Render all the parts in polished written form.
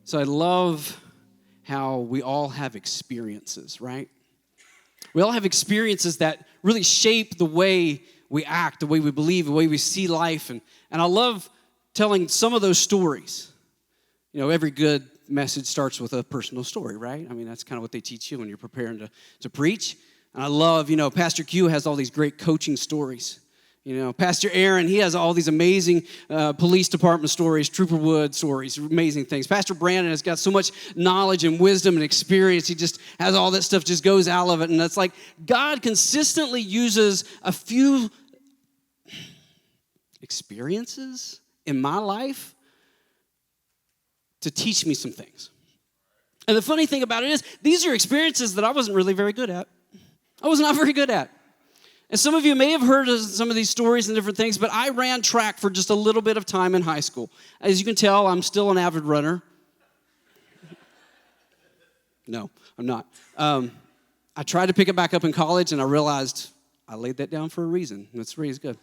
So I love how we all have experiences, right? We all have experiences that really shape the way we act, the way we believe, the way we see life. And I love telling some of those stories. You know, every good message starts with a personal story, right? I mean, that's kind of what they teach you when you're preparing to preach. And I love, Pastor Q has all these great coaching stories. Pastor Aaron, he has all these amazing police department stories, Trooper Wood stories, amazing things. Pastor Brandon has got so much knowledge and wisdom and experience. He just has all that stuff, just goes out of it. And it's like God consistently uses a few experiences in my life to teach me some things. And the funny thing about it is, these are experiences that I wasn't really very good at. I was not very good at. And some of you may have heard of some of these stories and different things, but I ran track for just a little bit of time in high school. As you can tell, I'm still an avid runner. No, I'm not. I tried to pick it back up in college, and I realized I laid that down for a reason. That's really good.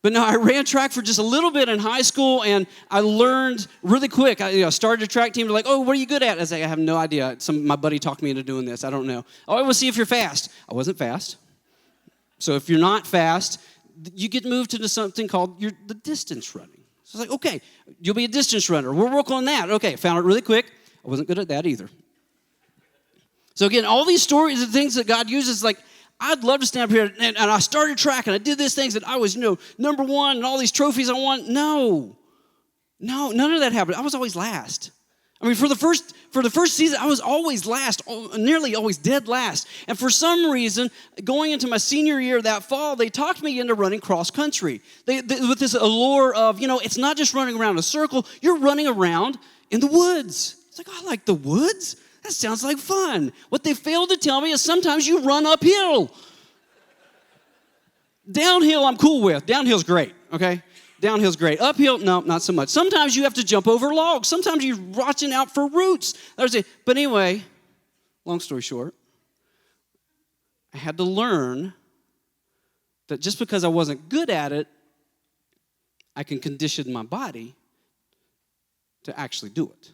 But no, I ran track for just a little bit in high school, and I learned really quick. I started a track team. They're like, "Oh, what are you good at?" I was like, "I have no idea. My buddy talked me into doing this. I don't know." "Oh, we'll see if you're fast." I wasn't fast. So if you're not fast, you get moved to something called the distance running. So it's like, okay, you'll be a distance runner. We'll work on that. Okay, found it really quick. I wasn't good at that either. So again, all these stories and things that God uses, like, I'd love to stand up here and I started track and I did these things and I was, number one and all these trophies I won. No, none of that happened. I was always last. I mean, for the first season, I was always last, nearly always dead last. And for some reason, going into my senior year that fall, they talked me into running cross country. They with this allure of, it's not just running around a circle, you're running around in the woods. It's like, I like the woods. That sounds like fun. What they failed to tell me is sometimes you run uphill. Downhill, I'm cool with. Downhill's great, okay? Downhill's great. Uphill, no, not so much. Sometimes you have to jump over logs. Sometimes you're watching out for roots. But anyway, long story short, I had to learn that just because I wasn't good at it, I can condition my body to actually do it.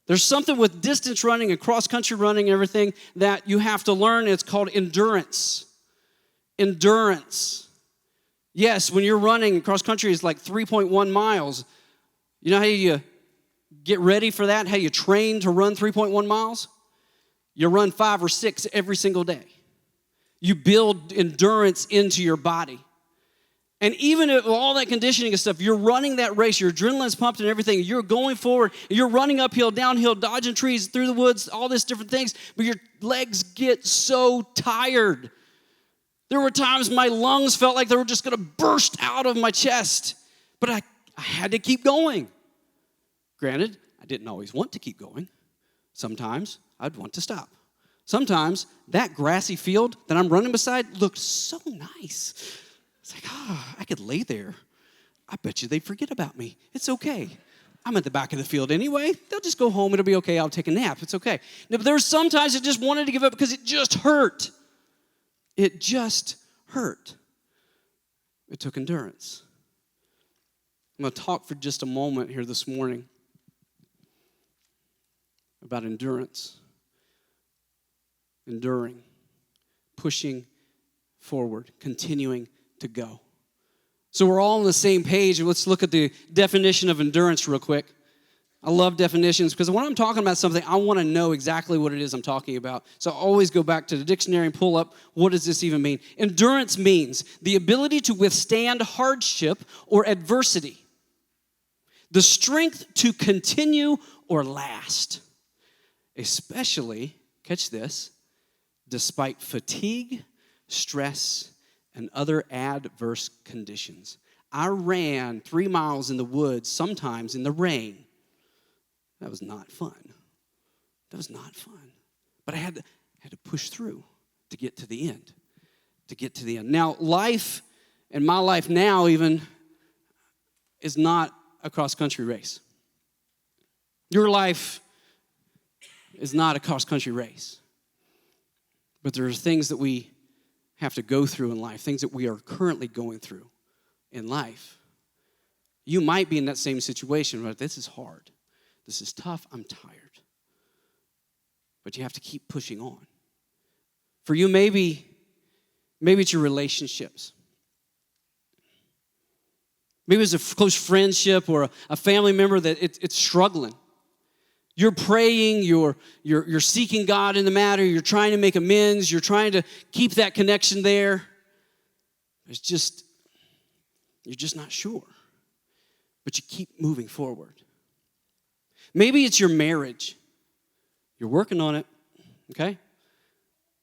There's something with distance running and cross-country running and everything that you have to learn. It's called endurance. Endurance. Yes, when you're running, cross-country is like 3.1 miles. You know how you get ready for that? How you train to run 3.1 miles? You run 5 or 6 every single day. You build endurance into your body. And even with all that conditioning and stuff, you're running that race, your adrenaline's pumped and everything, you're going forward, you're running uphill, downhill, dodging trees, through the woods, all these different things, but your legs get so tired. There were times my lungs felt like they were just going to burst out of my chest, but I had to keep going. Granted, I didn't always want to keep going. Sometimes I'd want to stop. Sometimes that grassy field that I'm running beside looked so nice. It's like, I could lay there. I bet you they'd forget about me. It's okay. I'm at the back of the field anyway. They'll just go home. It'll be okay. I'll take a nap. It's okay. No, but there were sometimes I just wanted to give up because it just hurt. It just hurt. It took endurance. I'm going to talk for just a moment here this morning about endurance. Enduring. Pushing forward. Continuing to go. So we're all on the same page. Let's look at the definition of endurance real quick. I love definitions because when I'm talking about something, I want to know exactly what it is I'm talking about. So I always go back to the dictionary and pull up, what does this even mean? Endurance means the ability to withstand hardship or adversity. The strength to continue or last. Especially, catch this, despite fatigue, stress, and other adverse conditions. I ran 3 miles in the woods, sometimes in the rain. That was not fun. That was not fun. But I had to push through to get to the end. To get to the end. Now, life, and my life now even, is not a cross-country race. Your life is not a cross-country race. But there are things that we have to go through in life, things that we are currently going through in life. You might be in that same situation, but this is hard. This is tough. I'm tired. But you have to keep pushing on. For you, maybe it's your relationships. Maybe it's a close friendship or a family member that it's struggling. You're praying, you're seeking God in the matter, you're trying to make amends, you're trying to keep that connection there. You're just not sure. But you keep moving forward. Maybe it's your marriage. You're working on it, okay?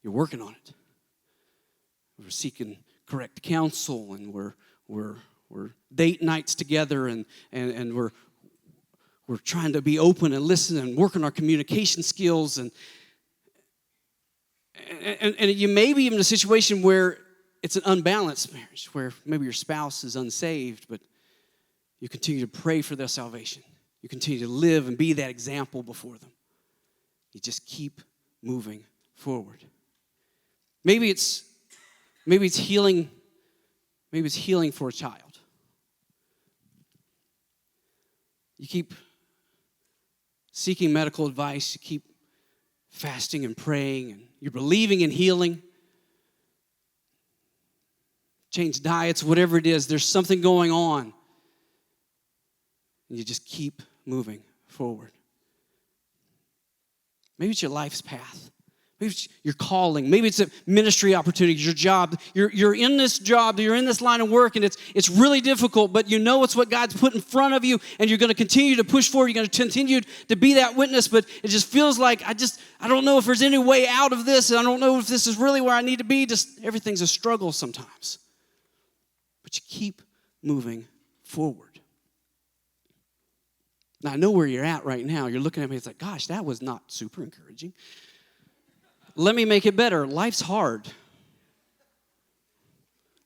You're working on it. We're seeking correct counsel, and we're date nights together, and we're trying to be open and listen and work on our communication skills, and you may be even in a situation where it's an unbalanced marriage, where maybe your spouse is unsaved, but you continue to pray for their salvation. You continue to live and be that example before them. You just keep moving forward. Maybe it's healing. Maybe it's healing for a child. You keep seeking medical advice. You keep fasting and praying, and you're believing in healing. Change diets, whatever it is. There's something going on. And you just keep moving forward. Maybe it's your life's path. Maybe it's your calling. Maybe it's a ministry opportunity, your job. You're in this job, you're in this line of work, and it's really difficult, but you know it's what God's put in front of you, and you're going to continue to push forward. You're going to continue to be that witness, but it just feels like I don't know if there's any way out of this, and I don't know if this is really where I need to be. Just everything's a struggle sometimes. But you keep moving forward. Now, I know where you're at right now. You're looking at me, it's like, gosh, that was not super encouraging. Let me make it better. Life's hard.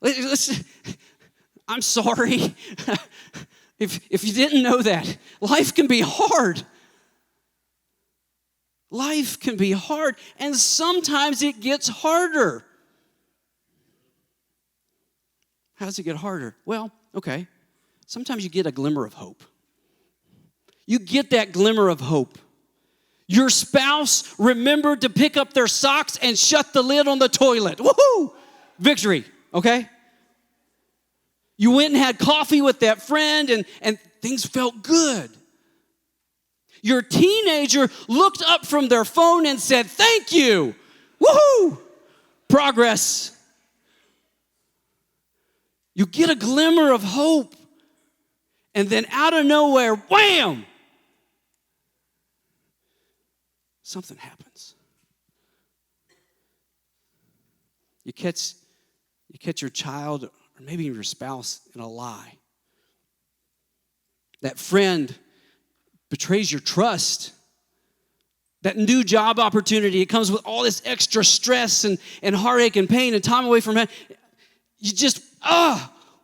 Listen, I'm sorry. If you didn't know that, life can be hard. Life can be hard, and sometimes it gets harder. How does it get harder? Well, okay. Sometimes you get a glimmer of hope. You get that glimmer of hope. Your spouse remembered to pick up their socks and shut the lid on the toilet. Woohoo! Victory, okay? You went and had coffee with that friend, and things felt good. Your teenager looked up from their phone and said, thank you. Woohoo! Progress. You get a glimmer of hope, and then out of nowhere, wham! Something happens. You catch your child or maybe your spouse in a lie. That friend betrays your trust. That new job opportunity, it comes with all this extra stress and heartache and pain and time away from it. You just,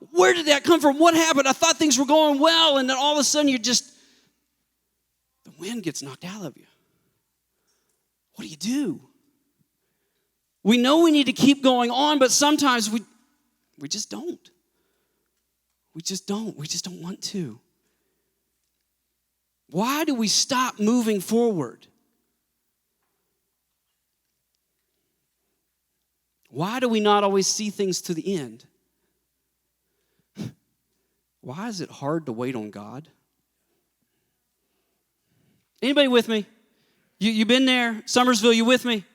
where did that come from? What happened? I thought things were going well, and then all of a sudden the wind gets knocked out of you. What do you do? We know we need to keep going on, but sometimes we just don't. We just don't. We just don't want to. Why do we stop moving forward? Why do we not always see things to the end? Why is it hard to wait on God? Anybody with me? You been there? Summersville, you with me?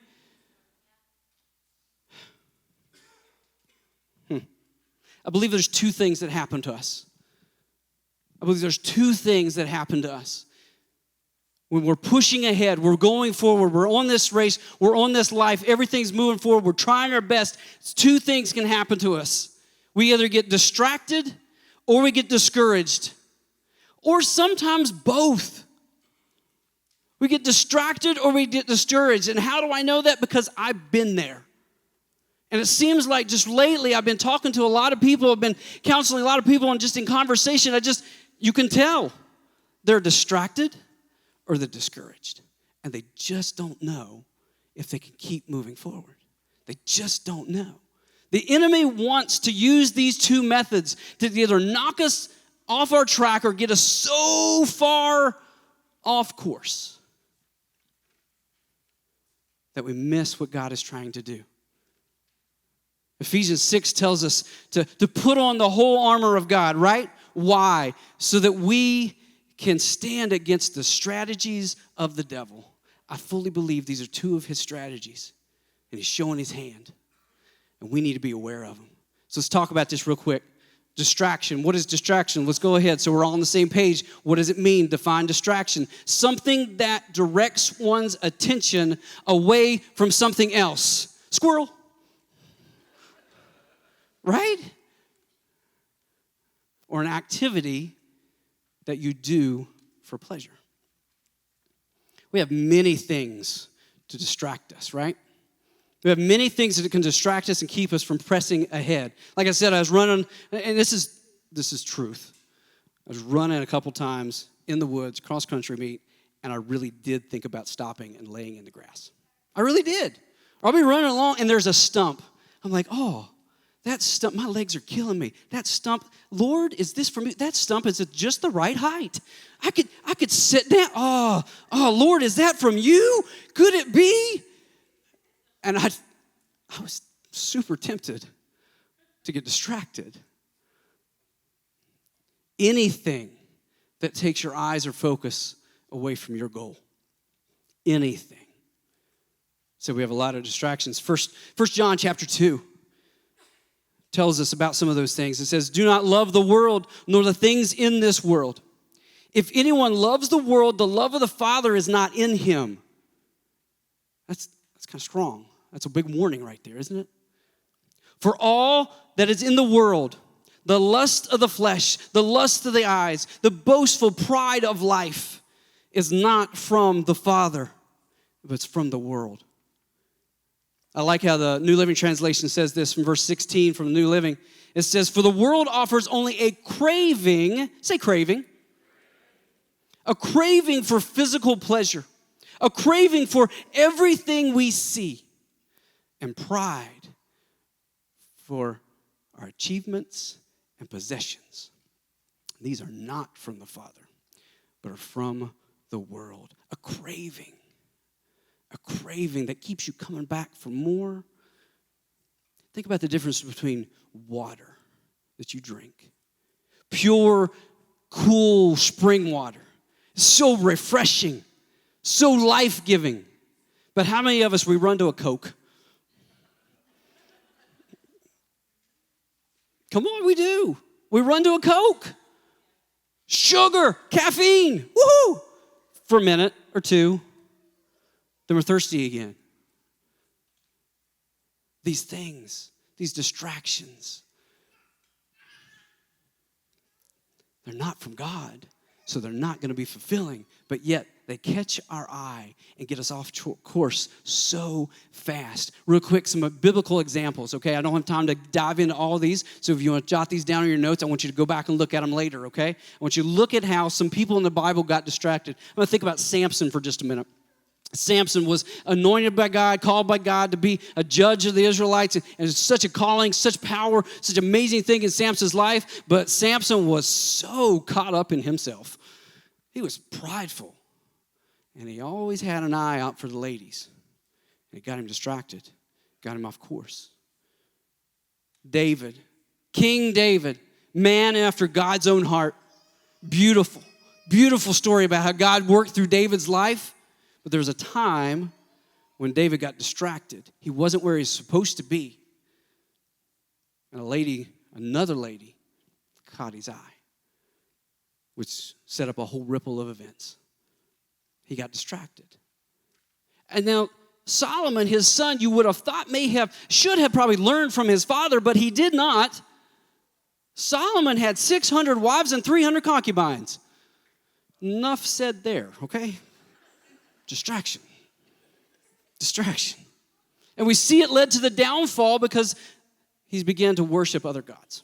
I believe there's two things that happen to us. When we're pushing ahead, we're going forward, we're on this race, we're on this life, everything's moving forward, we're trying our best. Two things can happen to us. We either get distracted or we get discouraged, or sometimes both. We get distracted or we get discouraged. And how do I know that? Because I've been there. And it seems like just lately I've been talking to a lot of people, I've been counseling a lot of people, and just in conversation, you can tell they're distracted or they're discouraged. And they just don't know if they can keep moving forward. They just don't know. The enemy wants to use these two methods to either knock us off our track or get us so far off course that we miss what God is trying to do. Ephesians 6 tells us to put on the whole armor of God, right? Why? So that we can stand against the strategies of the devil. I fully believe these are two of his strategies. And he's showing his hand. And we need to be aware of them. So let's talk about this real quick. Distraction. What is distraction? Let's go ahead so we're all on the same page. What does it mean? Define distraction. Something that directs one's attention away from something else. Squirrel. Right? Or an activity that you do for pleasure. We have many things to distract us, right? We have many things that can distract us and keep us from pressing ahead. Like I said, I was running, and this is truth. I was running a couple times in the woods, cross-country meet, and I really did think about stopping and laying in the grass. I really did. I'll be running along, and there's a stump. I'm like, oh, that stump, my legs are killing me. That stump, Lord, is this for me? That stump is at just the right height. I could sit down. Oh, Lord, is that from you? Could it be? And I was super tempted to get distracted. Anything that takes your eyes or focus away from your goal. Anything. So we have a lot of distractions. First John chapter 2 tells us about some of those things. It says, do not love the world, nor the things in this world. If anyone loves the world, the love of the Father is not in him. That's kind of strong. That's a big warning right there, isn't it? For all that is in the world, the lust of the flesh, the lust of the eyes, the boastful pride of life is not from the Father, but it's from the world. I like how the New Living Translation says this from verse 16 from the New Living. It says, for the world offers only a craving, say craving, a craving for physical pleasure, a craving for everything we see, and pride for our achievements and possessions. These are not from the Father, but are from the world. A craving that keeps you coming back for more. Think about the difference between water that you drink. Pure, cool spring water. So refreshing, so life-giving. But how many of us, we run to a Coke? Come on, we do. We run to a Coke. Sugar, caffeine, woohoo! For a minute or two. Then we're thirsty again. These things, these distractions, they're not from God, so they're not going to be fulfilling, but yet they catch our eye and get us off course so fast. Real quick, some biblical examples, okay? I don't have time to dive into all these, so if you want to jot these down in your notes, I want you to go back and look at them later, okay? I want you to look at how some people in the Bible got distracted. I'm going to think about Samson for just a minute. Samson was anointed by God, called by God to be a judge of the Israelites, and it's such a calling, such power, such amazing thing in Samson's life, but Samson was so caught up in himself. He was prideful, and he always had an eye out for the ladies. It got him distracted, got him off course. David, King David, man after God's own heart. Beautiful, beautiful story about how God worked through David's life. But there was a time when David got distracted. He wasn't where he was supposed to be. And another lady, caught his eye, which set up a whole ripple of events. He got distracted. And now Solomon, his son, you would have thought should have probably learned from his father, but he did not. Solomon had 600 wives and 300 concubines. Enough said there, okay? Distraction. And we see it led to the downfall because he began to worship other gods.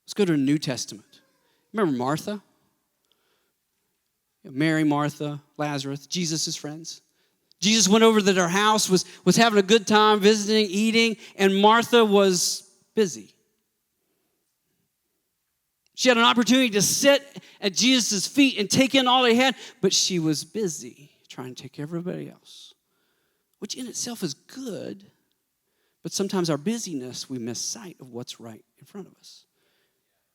Let's go to the New Testament. Remember Martha? Mary, Martha, Lazarus, Jesus' friends. Jesus went over to their house, was having a good time, visiting, eating, and Martha was busy. She had an opportunity to sit at Jesus' feet and take in all he had, but she was busy trying to take care of everybody else, which in itself is good, but sometimes our busyness, we miss sight of what's right in front of us.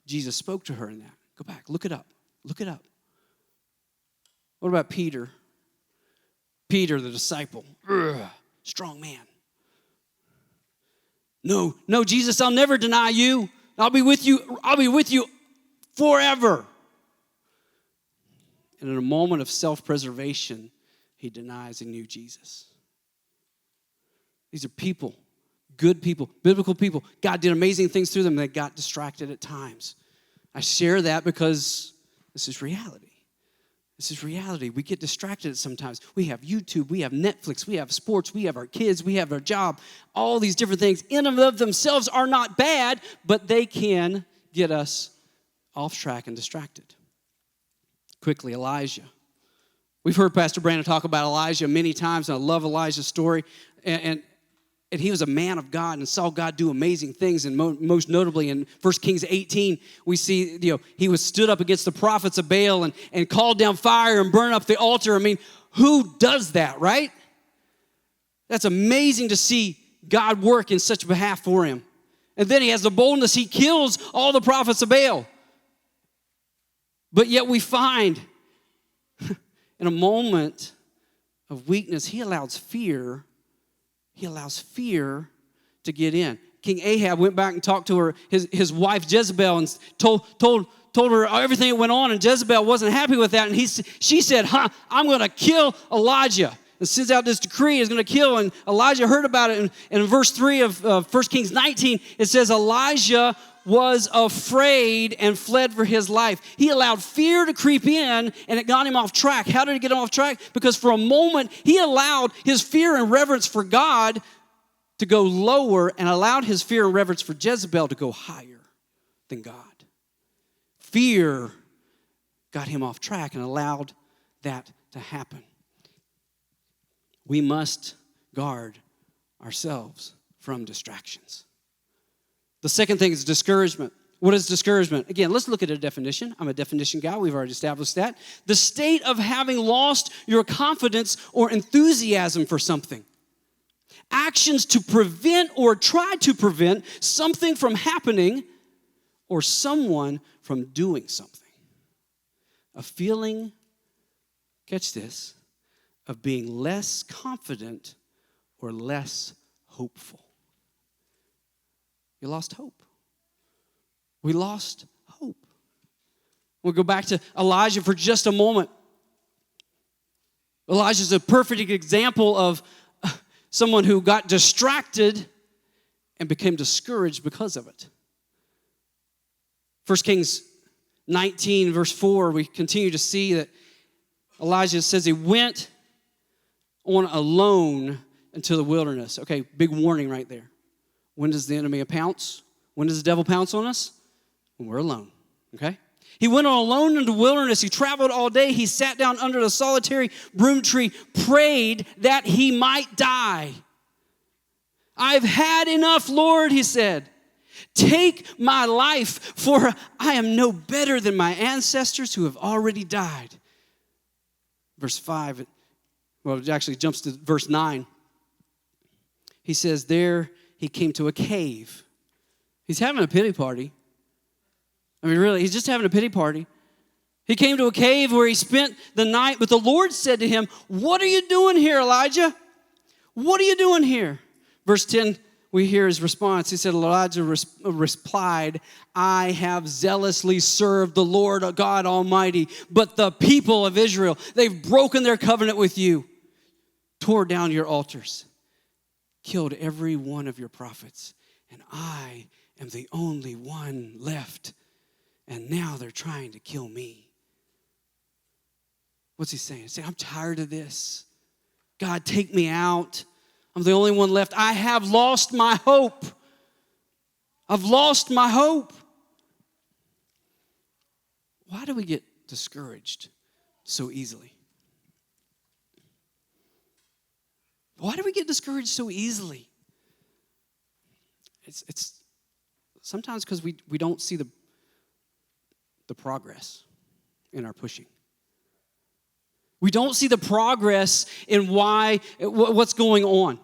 Jesus spoke to her in that. Go back, look it up. Look it up. What about Peter? Peter, the disciple. Strong man. No, Jesus, I'll never deny you. I'll be with you forever. And in a moment of self-preservation, he denies he knew Jesus. These are people, good people, biblical people. God did amazing things through them. They got distracted at times. I share that because this is reality. This is reality. We get distracted sometimes. We have YouTube, we have Netflix, we have sports, we have our kids, we have our job. All these different things in and of themselves are not bad, but they can get us off track and distracted. Quickly, Elijah. We've heard Pastor Brandon talk about Elijah many times, and I love Elijah's story. And he was a man of God and saw God do amazing things. And most notably in 1 Kings 18, we see, he was stood up against the prophets of Baal and called down fire and burned up the altar. I mean, who does that, right? That's amazing to see God work in such behalf for him. And then he has the boldness. He kills all the prophets of Baal. But yet we find in a moment of weakness, he allows fear to get in. King Ahab went back and talked to his wife Jezebel and told her everything that went on, and Jezebel wasn't happy with that. And she said, I'm going to kill Elijah. And sends out this decree, is going to kill. And Elijah heard about it. And in verse 3 of 1 Kings 19, it says, Elijah was afraid and fled for his life. He allowed fear to creep in, and it got him off track. How did it get him off track? Because for a moment, he allowed his fear and reverence for God to go lower and allowed his fear and reverence for Jezebel to go higher than God. Fear got him off track and allowed that to happen. We must guard ourselves from distractions. The second thing is discouragement. What is discouragement? Again, let's look at a definition. I'm a definition guy. We've already established that. The state of having lost your confidence or enthusiasm for something. Actions to prevent or try to prevent something from happening or someone from doing something. A feeling, catch this, of being less confident or less hopeful. You lost hope. We lost hope. We'll go back to Elijah for just a moment. Elijah's a perfect example of someone who got distracted and became discouraged because of it. 1 Kings 19, verse 4, we continue to see that Elijah says he went on alone into the wilderness. Okay, big warning right there. When does the enemy pounce? When does the devil pounce on us? When we're alone, okay? He went on alone into the wilderness. He traveled all day. He sat down under the solitary broom tree, prayed that he might die. I've had enough, Lord, he said. Take my life, for I am no better than my ancestors who have already died. Verse 5, well, it actually jumps to verse 9. He says, there he came to a cave. He's having a pity party. I mean, really, he's just having a pity party. He came to a cave where he spent the night, but the Lord said to him, what are you doing here, Elijah? What are you doing here? Verse 10, we hear his response. He said, Elijah replied, I have zealously served the Lord God Almighty, but the people of Israel, they've broken their covenant with you, tore down your altars, killed every one of your prophets, and I am the only one left. And now they're trying to kill me. What's he saying? He's saying, I'm tired of this. God, take me out. I'm the only one left. I have lost my hope. I've lost my hope. Why do we get discouraged so easily? Why do we get discouraged so easily? It's sometimes because we don't see the progress in our pushing. We don't see the progress in what's going on.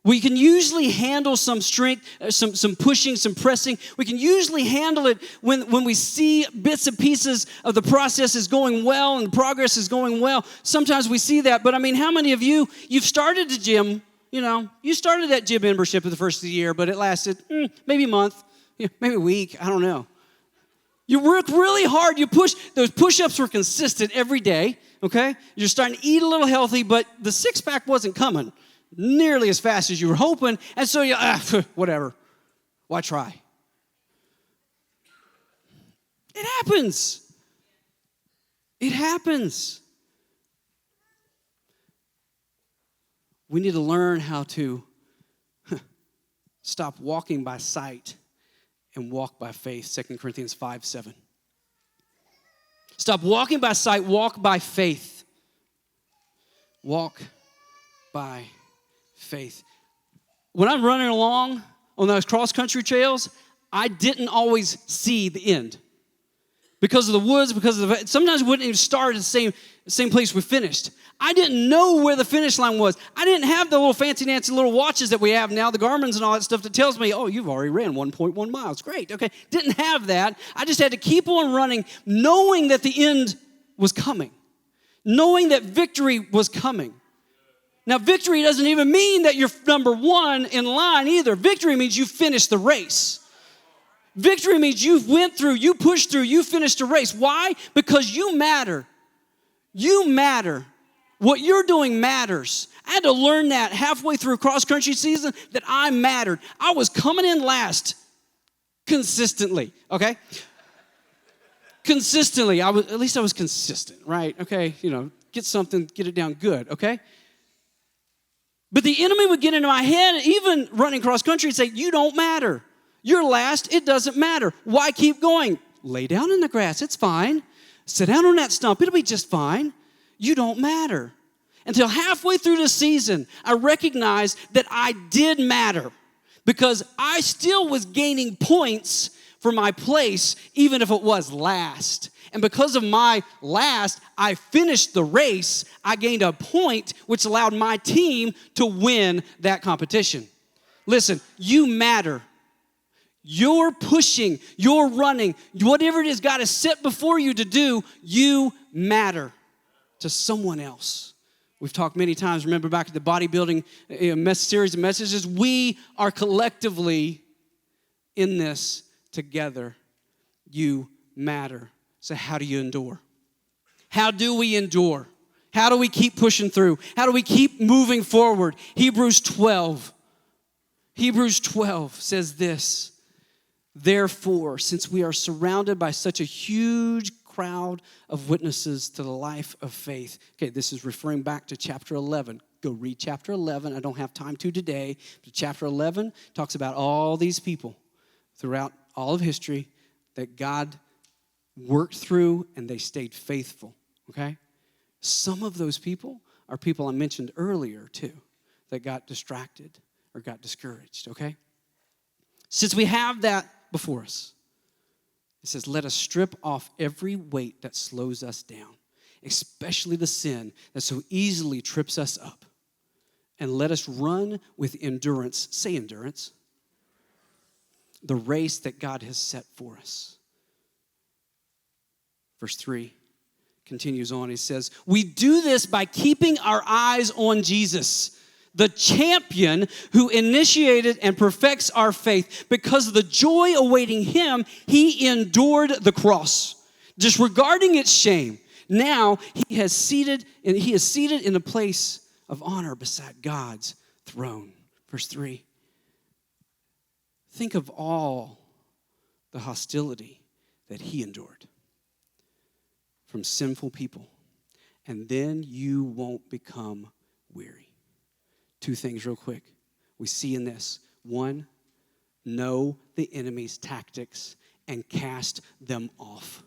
We can usually handle some strength, some pushing, some pressing. We can usually handle it when we see bits and pieces of the process is going well and the progress is going well. Sometimes we see that, but I mean, how many of you've started the gym, you started that gym membership at the first of the year, but it lasted maybe a month, maybe a week, I don't know. You work really hard, you push, those push-ups were consistent every day, okay? You're starting to eat a little healthy, but the six-pack wasn't coming nearly as fast as you were hoping, and so you, whatever, why try? It happens. It happens. We need to learn how to stop walking by sight and walk by faith, 2 Corinthians 5:7. Stop walking by sight, walk by faith. Walk by faith. When I'm running along on those cross-country trails, I didn't always see the end. Because of the woods, sometimes we wouldn't even start at the same place we finished. I didn't know where the finish line was. I didn't have the little fancy-nancy little watches that we have now, the Garmin's and all that stuff that tells me, oh, you've already ran 1.1 miles. Great, okay. Didn't have that. I just had to keep on running, knowing that the end was coming. Knowing that victory was coming. Now, victory doesn't even mean that you're number one in line either. Victory means you finished the race. Victory means you went through, you pushed through, you finished the race. Why? Because you matter. You matter. What you're doing matters. I had to learn that halfway through cross-country season that I mattered. I was coming in last consistently, okay? Consistently. At least I was consistent, right? Okay, get something, get it down good, okay? But the enemy would get into my head, even running cross-country, and say, you don't matter. You're last. It doesn't matter. Why keep going? Lay down in the grass. It's fine. Sit down on that stump. It'll be just fine. You don't matter. Until halfway through the season, I recognized that I did matter because I still was gaining points for my place, even if it was last. And because of my last, I finished the race. I gained a point, which allowed my team to win that competition. Listen, you matter. You're pushing, you're running, whatever it is God has set before you to do, you matter to someone else. We've talked many times, remember back at the bodybuilding series of messages, we are collectively in this together. You matter. So how do you endure? How do we endure? How do we keep pushing through? How do we keep moving forward? Hebrews 12 says this. Therefore, since we are surrounded by such a huge crowd of witnesses to the life of faith. Okay, this is referring back to chapter 11. Go read chapter 11. I don't have time to today. But chapter 11 talks about all these people throughout all of history that God worked through and they stayed faithful, okay? Some of those people are people I mentioned earlier too that got distracted or got discouraged, okay? Since we have that before us, it says, let us strip off every weight that slows us down, especially the sin that so easily trips us up. And let us run with endurance, say endurance, the race that God has set for us. Verse 3 continues on. He says, we do this by keeping our eyes on Jesus, the champion who initiated and perfects our faith. Because of the joy awaiting him, he endured the cross, disregarding its shame. Now he is seated in a place of honor beside God's throne. Verse 3. Think of all the hostility that he endured from sinful people, and then you won't become weary. Two things real quick we see in this. One, know the enemy's tactics and cast them off.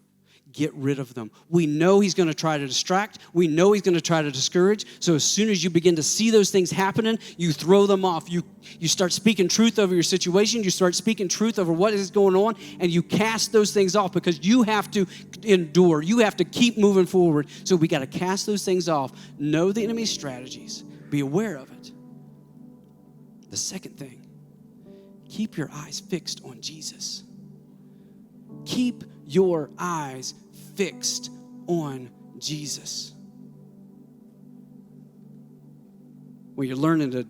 get rid of them. We know he's going to try to distract. We know he's going to try to discourage. So as soon as you begin to see those things happening, you throw them off. You start speaking truth over your situation. You start speaking truth over what is going on, and you cast those things off because you have to endure. You have to keep moving forward. So we got to cast those things off. Know the enemy's strategies. Be aware of it. The second thing, keep your eyes fixed on Jesus. Keep your eyes fixed on Jesus. When you're learning to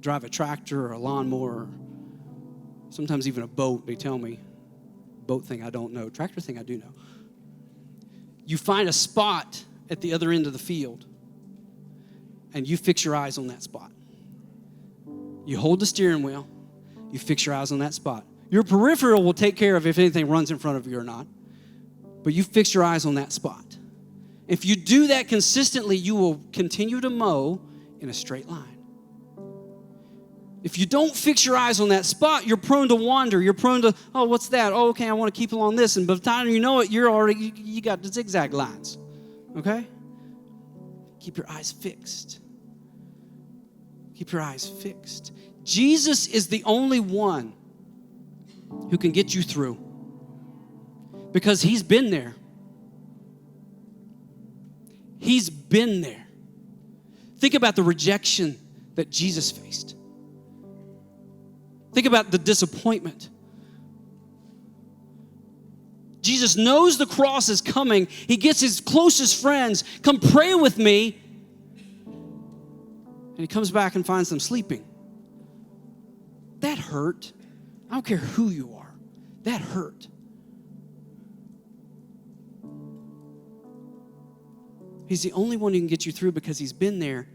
drive a tractor or a lawnmower, sometimes even a boat, they tell me, boat thing I don't know, tractor thing I do know. You find a spot at the other end of the field, and you fix your eyes on that spot. You hold the steering wheel, you fix your eyes on that spot. Your peripheral will take care of if anything runs in front of you or not. But you fix your eyes on that spot. If you do that consistently, you will continue to mow in a straight line. If you don't fix your eyes on that spot, you're prone to wander. You're prone to, oh, what's that? Oh, okay, I want to keep along this. And by the time you know it, you got the zigzag lines. Okay? Keep your eyes fixed. Keep your eyes fixed. Jesus is the only one who can get you through, because he's been there. He's been there. Think about the rejection that Jesus faced. Think about the disappointment. Jesus knows the cross is coming. He gets his closest friends, come pray with me. And he comes back and finds them sleeping. That hurt. I don't care who you are. That hurt. He's the only one who can get you through because he's been there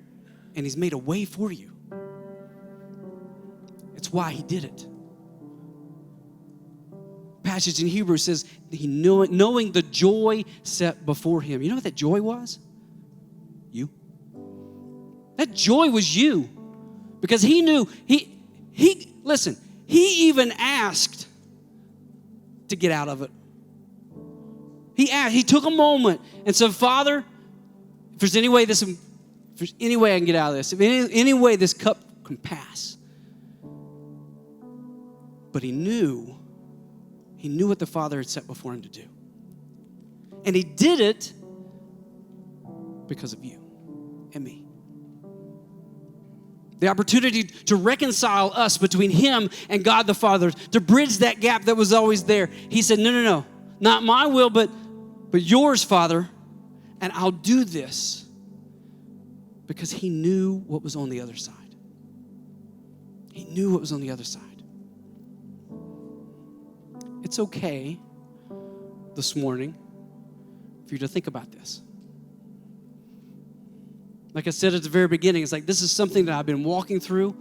and he's made a way for you. It's why he did it. Passage in Hebrews says, he knowing the joy set before him. You know what that joy was? You. That joy was you. Because he knew, listen, he even asked to get out of it. He took a moment and said, Father, if there's any way I can get out of this, if any way this cup can pass. But he knew what the Father had set before him to do. And he did it because of you and me. The opportunity to reconcile us between him and God the Father, to bridge that gap that was always there. He said, no, not my will, but yours, Father, and I'll do this because he knew what was on the other side. He knew what was on the other side. It's okay this morning for you to think about this. Like I said at the very beginning, it's like this is something that I've been walking through,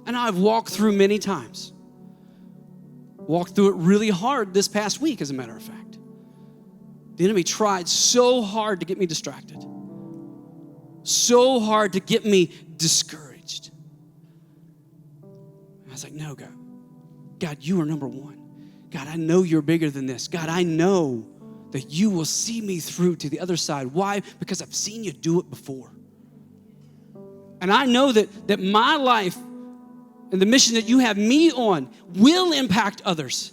and I've walked through many times. Walked through it really hard this past week, as a matter of fact. The enemy tried so hard to get me distracted, so hard to get me discouraged. I was like, no, God, you are number one. God, I know you're bigger than this. God, I know that you will see me through to the other side. Why? Because I've seen you do it before. And I know that my life and the mission that you have me on will impact others.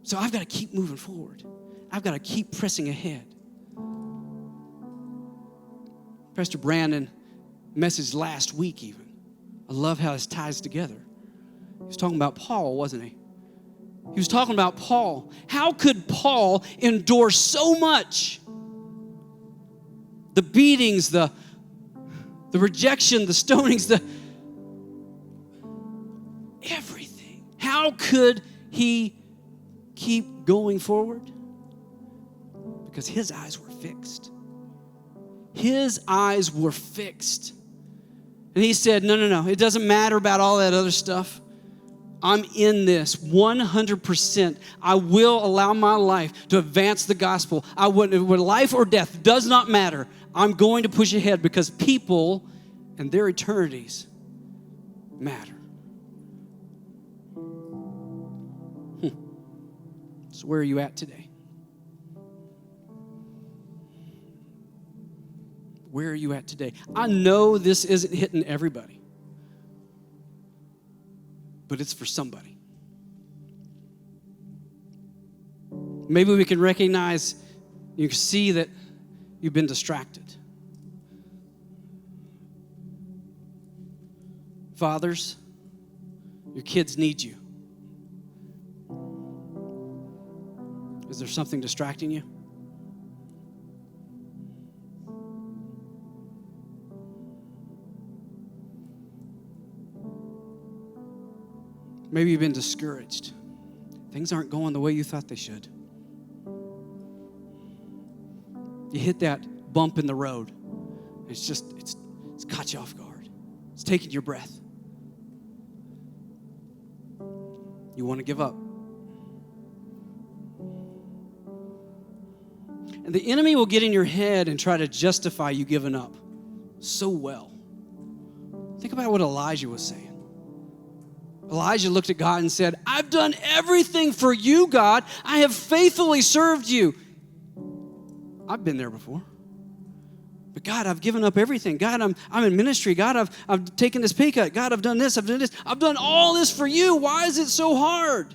So I've got to keep moving forward. I've got to keep pressing ahead. Pastor Brandon messaged last week even. I love how this ties together. He was talking about Paul, wasn't he? He was talking about Paul. How could Paul endure so much? The beatings, the rejection, the stonings, everything. How could he keep going forward? Because his eyes were fixed. His eyes were fixed. And he said, no, it doesn't matter about all that other stuff. I'm in this 100%. I will allow my life to advance the gospel. With life or death, does not matter. I'm going to push ahead because people and their eternities matter. So where are you at today? Where are you at today? I know this isn't hitting everybody, but it's for somebody. Maybe we can recognize, you can see that you've been distracted. Fathers, your kids need you. Is there something distracting you? Maybe you've been discouraged. Things aren't going the way you thought they should. You hit that bump in the road. It's caught you off guard. It's taking your breath. You want to give up. And the enemy will get in your head and try to justify you giving up so well. Think about what Elijah was saying. Elijah looked at God and said, I've done everything for you, God. I have faithfully served you. I've been there before. But God, I've given up everything. God, I'm in ministry. God, I've taken this pay cut. God, I've done this. I've done this. I've done all this for you. Why is it so hard?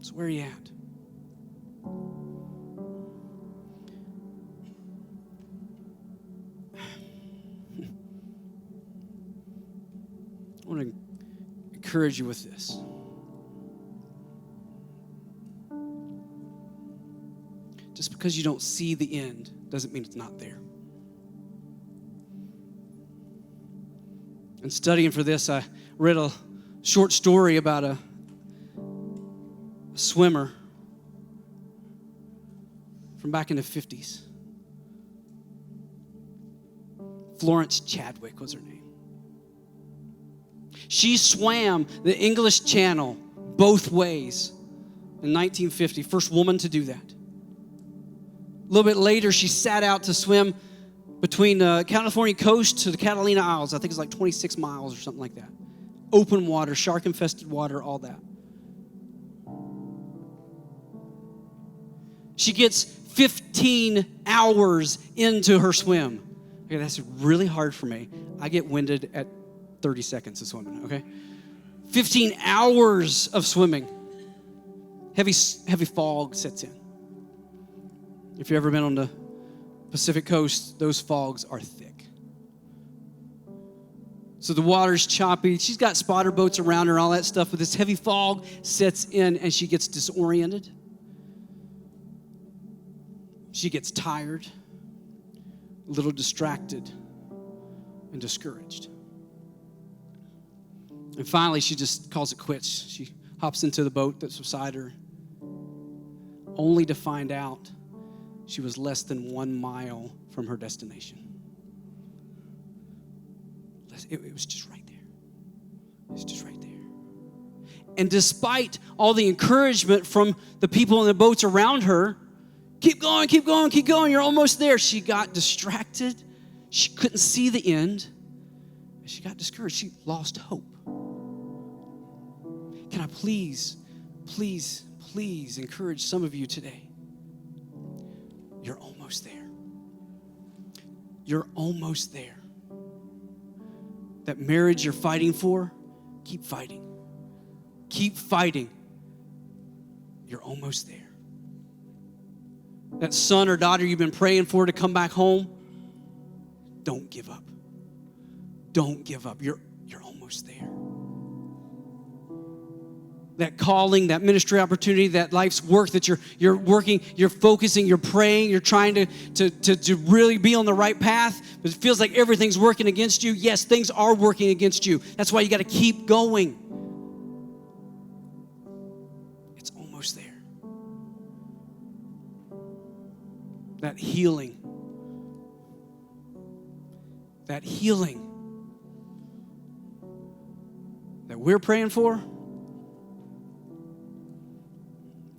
So where are you at? I want to encourage you with this. Just because you don't see the end doesn't mean it's not there. In studying for this, I read a short story about a swimmer from back in the 50s. Florence Chadwick was her name. She swam the English Channel both ways in 1950, first woman to do that. A little bit later, she sat out to swim between the California coast to the Catalina Isles. I think it's like 26 miles or something like that. Open water, shark-infested water, all that. She gets 15 hours into her swim. Okay, that's really hard for me. I get winded at 30 seconds of swimming, okay? 15 hours of swimming. Heavy fog sets in. If you've ever been on the Pacific coast, those fogs are thick. So the water's choppy. She's got spotter boats around her, all that stuff, but this heavy fog sets in and she gets disoriented. She gets tired, a little distracted, and discouraged. And finally, she just calls it quits. She hops into the boat that's beside her, only to find out she was less than 1 mile from her destination. It was just right there. It was just right there. And despite all the encouragement from the people in the boats around her, keep going, keep going, keep going, you're almost there. She got distracted. She couldn't see the end. She got discouraged. She lost hope. Can I please encourage some of you today? You're almost there. You're almost there. That marriage you're fighting for, keep fighting. Keep fighting. You're almost there. That son or daughter you've been praying for to come back home, don't give up. Don't give up. You're almost there. That calling, that ministry opportunity, that life's work that you're working, you're focusing, you're praying, you're trying to really be on the right path, but it feels like everything's working against you. Yes, things are working against you. That's why you got to keep going. It's almost there. That healing that we're praying for,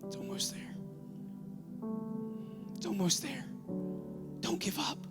it's almost there. It's almost there. Don't give up.